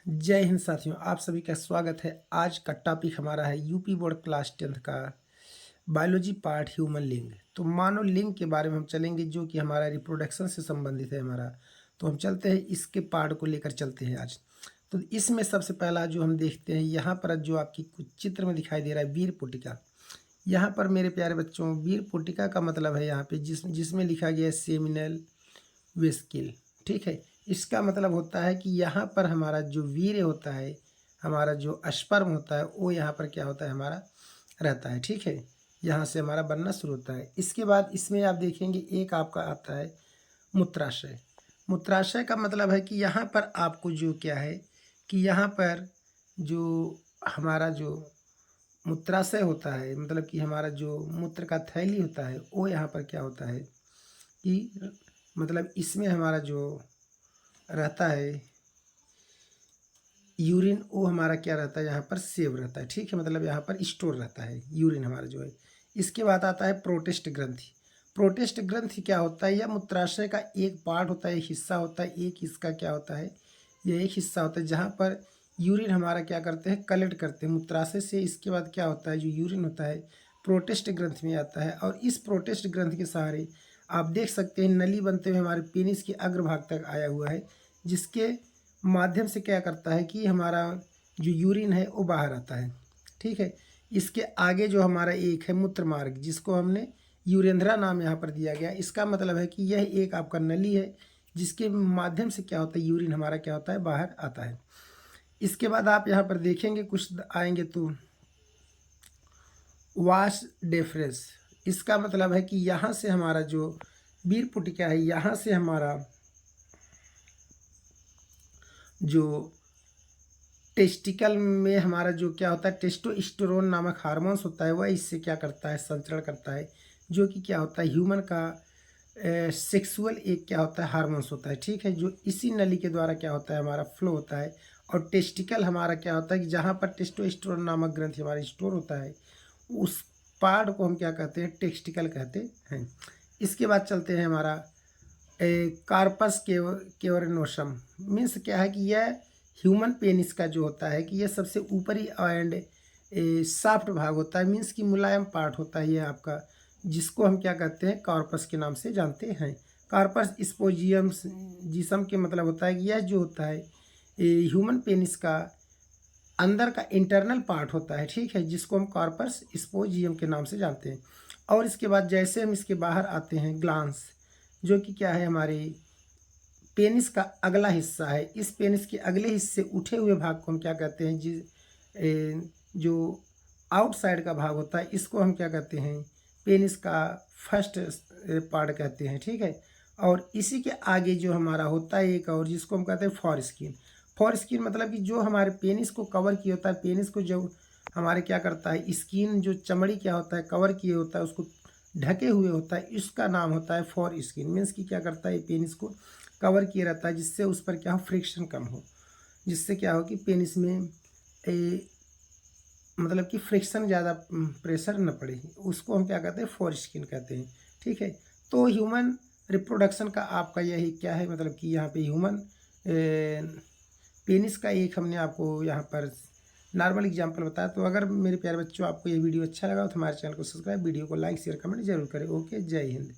जय हिंद साथियों, आप सभी का स्वागत है। आज का टॉपिक हमारा है यूपी बोर्ड क्लास 10th का बायोलॉजी पार्ट ह्यूमन लिंग। तो मानव लिंग के बारे में हम चलेंगे, जो कि हमारा रिप्रोडक्शन से संबंधित है हमारा। तो हम चलते हैं, इसके पार्ट को लेकर चलते हैं आज। तो इसमें सबसे पहला जो हम देखते हैं, यहाँ पर जो आपकी कुछ चित्र में दिखाई दे रहा है वीर पुटिका। यहाँ पर मेरे प्यारे बच्चों, वीर पुटिका का मतलब है यहाँ पे जिसमें लिखा गया है सेमिनल वेस्किल। ठीक है, इसका मतलब होता है कि यहाँ पर हमारा जो वीर्य होता है, हमारा जो स्पर्म होता है, वो यहाँ पर क्या होता है हमारा रहता है। ठीक है, यहाँ से हमारा बनना शुरू होता है। इसके बाद इसमें आप देखेंगे एक आपका आता है मूत्राशय। मूत्राशय का मतलब है कि यहाँ पर आपको जो क्या है कि यहाँ पर जो हमारा जो मूत्राशय होता है, मतलब कि हमारा जो मूत्र का थैली होता है, वो यहाँ पर क्या होता है कि मतलब इसमें हमारा जो रहता है यूरिन, वो हमारा क्या रहता है यहाँ पर सेव रहता है। ठीक है, मतलब यहाँ पर स्टोर रहता है यूरिन हमारा जो है। इसके बाद आता है प्रोटेस्ट ग्रंथि। प्रोटेस्ट ग्रंथि क्या होता है? यह मूत्राशय का एक पार्ट होता है, एक हिस्सा होता है। एक इसका क्या होता है, यह एक हिस्सा होता है जहाँ पर यूरिन हमारा क्या करते हैं, कलेक्ट करते हैं मूत्राशय से। इसके बाद क्या होता है, जो यूरिन होता है प्रोटेस्ट ग्रंथि में आता है, और इस प्रोटेस्ट ग्रंथि के सहारे आप देख सकते हैं नली बनते हुए हमारे पेनिस के अग्रभाग तक आया हुआ है, जिसके माध्यम से क्या करता है कि हमारा जो यूरिन है वो बाहर आता है। ठीक है, इसके आगे जो हमारा एक है मूत्र मार्ग, जिसको हमने यूरेंद्रा नाम यहाँ पर दिया गया। इसका मतलब है कि यह एक आपका नली है, जिसके माध्यम से क्या होता है, यूरिन हमारा क्या होता है, बाहर आता है। इसके बाद आप यहाँ पर देखेंगे कुछ आएंगे तो वास डेफरेंस। इसका मतलब है कि यहाँ से हमारा जो वीर पुटिका है, यहाँ से हमारा जो टेस्टिकल में हमारा जो क्या होता है, टेस्टोस्टेरोन नामक हार्मोन्स होता है, वह इससे क्या करता है, संचरण करता है, जो कि क्या होता है ह्यूमन का सेक्सुअल एक क्या होता है, हार्मोन्स होता है। ठीक है, जो इसी नली के द्वारा क्या होता है, हमारा फ्लो होता है। और टेस्टिकल हमारा क्या होता है कि जहाँ पर टेस्टोस्टेरोन नामक ग्रंथि हमारा स्टोर होता है, उस पार्ट को हम क्या कहते हैं, टेस्टिकल कहते हैं। इसके बाद चलते हैं हमारा कार्पस केवरनोसम। मीन्स क्या है कि यह ह्यूमन पेनिस का जो होता है कि यह सबसे ऊपरी एंड सॉफ्ट भाग होता है, मीन्स कि मुलायम पार्ट होता है ये आपका, जिसको हम क्या कहते हैं, कार्पस के नाम से जानते हैं। कार्पस स्पोजियम जिसम के मतलब होता है कि यह जो होता है ह्यूमन पेनिस का अंदर का इंटरनल पार्ट होता है। ठीक है, जिसको हम कार्पस स्पोजियम के नाम से जानते हैं। और इसके बाद जैसे हम इसके बाहर आते हैं, ग्लांस, जो कि क्या है, हमारे पेनिस का अगला हिस्सा है। इस पेनिस के अगले हिस्से उठे हुए भाग को हम क्या कहते हैं, जो आउटसाइड का भाग होता है, इसको हम क्या कहते हैं, पेनिस का फर्स्ट पार्ट कहते हैं। ठीक है, और इसी के आगे जो हमारा होता है एक और, जिसको हम कहते हैं फॉर स्किन। फॉर स्किन मतलब कि जो हमारे पेनिस को कवर किए होता है, पेनिस को जब हमारे क्या करता है, स्किन जो चमड़ी क्या होता है, कवर किए होता है, उसको ढके हुए होता है, इसका नाम होता है फॉर स्किन। मीन्स कि क्या करता है, पेनिस को कवर किए रहता है, जिससे उस पर क्या हो, फ्रिक्शन कम हो, जिससे क्या हो कि पेनिस में मतलब कि फ्रिक्शन ज़्यादा प्रेशर न पड़े, उसको हम क्या कहते हैं, फॉर स्किन कहते हैं। ठीक है, तो ह्यूमन रिप्रोडक्शन का आपका यही क्या है, मतलब कि यहाँ पे ह्यूमन पेनिस का एक हमने आपको यहाँ पर नॉर्मल एग्जांपल बताया। तो अगर मेरे प्यारे बच्चों आपको ये वीडियो अच्छा लगा तो हमारे चैनल को सब्सक्राइब, वीडियो को लाइक शेयर कमेंट जरूर करें। ओके, जय हिंद।